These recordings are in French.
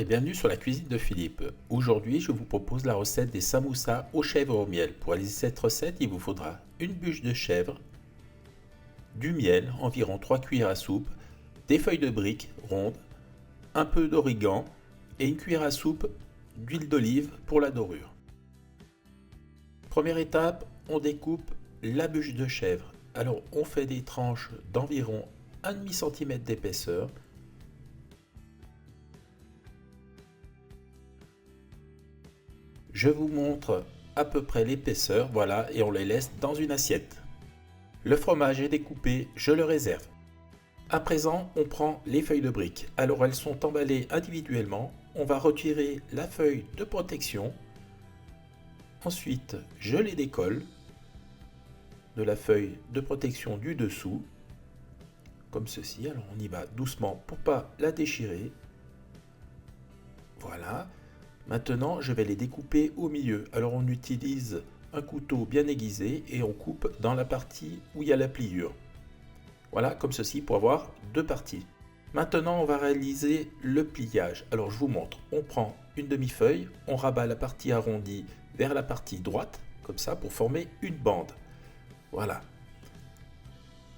et bienvenue sur la cuisine de Philippe. Aujourd'hui, je vous propose la recette des samoussas aux chèvres au miel. Pour réaliser cette recette, il vous faudra une bûche de chèvre, du miel, environ 3 cuillères à soupe, des feuilles de briques rondes, un peu d'origan et une cuillère à soupe d'huile d'olive pour la dorure. Première étape, on découpe la bûche de chèvre. Alors, on fait des tranches d'environ 1,5 cm d'épaisseur. Je vous montre à peu près l'épaisseur, voilà, et on les laisse dans une assiette. Le fromage est découpé, je le réserve. À présent, on prend les feuilles de briques. Alors elles sont emballées individuellement. On va retirer la feuille de protection. Ensuite, je les décolle de la feuille de protection du dessous, comme ceci. Alors on y va doucement pour pas la déchirer. Voilà. Maintenant, je vais les découper au milieu. Alors on utilise un couteau bien aiguisé et on coupe dans la partie où il y a la pliure. Voilà, comme ceci pour avoir deux parties. Maintenant, on va réaliser le pliage. Alors je vous montre. On prend une demi-feuille, on rabat la partie arrondie vers la partie droite, comme ça, pour former une bande. Voilà.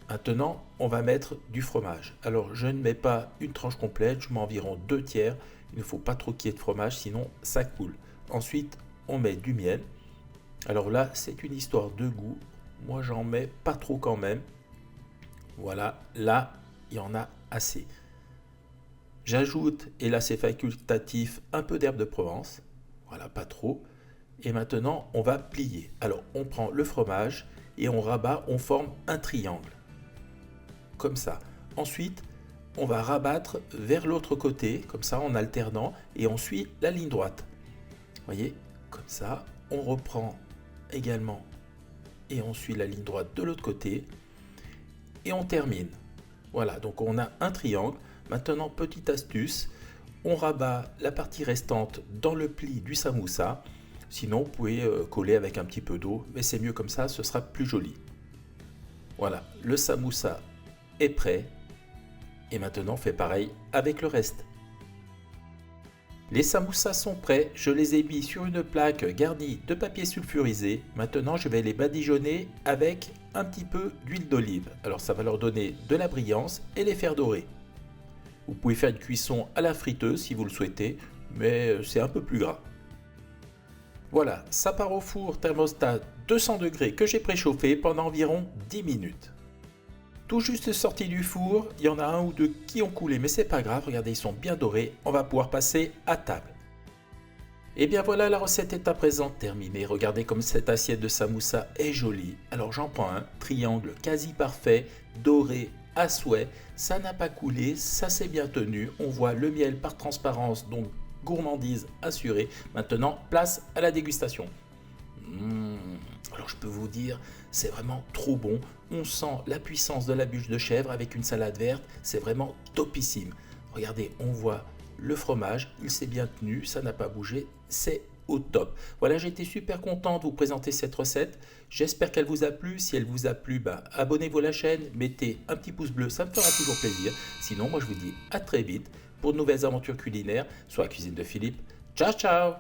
Maintenant, on va mettre du fromage. Alors, je ne mets pas une tranche complète, je mets environ 2 tiers. Il ne faut pas trop qu'il y ait de fromage, sinon ça coule. Ensuite, on met du miel. Alors là, c'est une histoire de goût. Moi, j'en mets pas trop quand même. Voilà, là, il y en a assez. J'ajoute, et là c'est facultatif, un peu d'herbe de Provence. Voilà, pas trop. Et maintenant, on va plier. Alors, on prend le fromage et on rabat, on forme un triangle. Comme ça. Ensuite, on va rabattre vers l'autre côté, comme ça en alternant, et on suit la ligne droite. Vous voyez, comme ça, on reprend également et on suit la ligne droite de l'autre côté, et on termine. Voilà, donc on a un triangle. Maintenant, petite astuce, on rabat la partie restante dans le pli du samoussa. Sinon, vous pouvez coller avec un petit peu d'eau, mais c'est mieux comme ça, ce sera plus joli. Voilà, le samoussa est prêt. Et maintenant, on fait pareil avec le reste. Les samoussas sont prêts, je les ai mis sur une plaque garnie de papier sulfurisé. Maintenant, je vais les badigeonner avec un petit peu d'huile d'olive. Alors, ça va leur donner de la brillance et les faire dorer. Vous pouvez faire une cuisson à la friteuse si vous le souhaitez, mais c'est un peu plus gras. Voilà, ça part au four thermostat 200 degrés que j'ai préchauffé pendant environ 10 minutes. Tout juste sorti du four, il y en a un ou deux qui ont coulé, mais c'est pas grave, regardez, ils sont bien dorés, on va pouvoir passer à table. Et bien voilà, la recette est à présent terminée. Regardez comme cette assiette de samoussa est jolie. Alors j'en prends un triangle quasi parfait, doré à souhait. Ça n'a pas coulé, ça s'est bien tenu. On voit le miel par transparence, donc gourmandise assurée. Maintenant, place à la dégustation. Alors je peux vous dire, c'est vraiment trop bon. On sent la puissance de la bûche de chèvre avec une salade verte. C'est vraiment topissime. Regardez, on voit le fromage, il s'est bien tenu, ça n'a pas bougé, c'est au top. Voilà, j'ai été super content de vous présenter cette recette. J'espère qu'elle vous a plu. Si elle vous a plu, abonnez-vous à la chaîne, mettez un petit pouce bleu, ça me fera toujours plaisir. Sinon, moi je vous dis à très vite pour de nouvelles aventures culinaires sur la cuisine de Philippe. Ciao, ciao!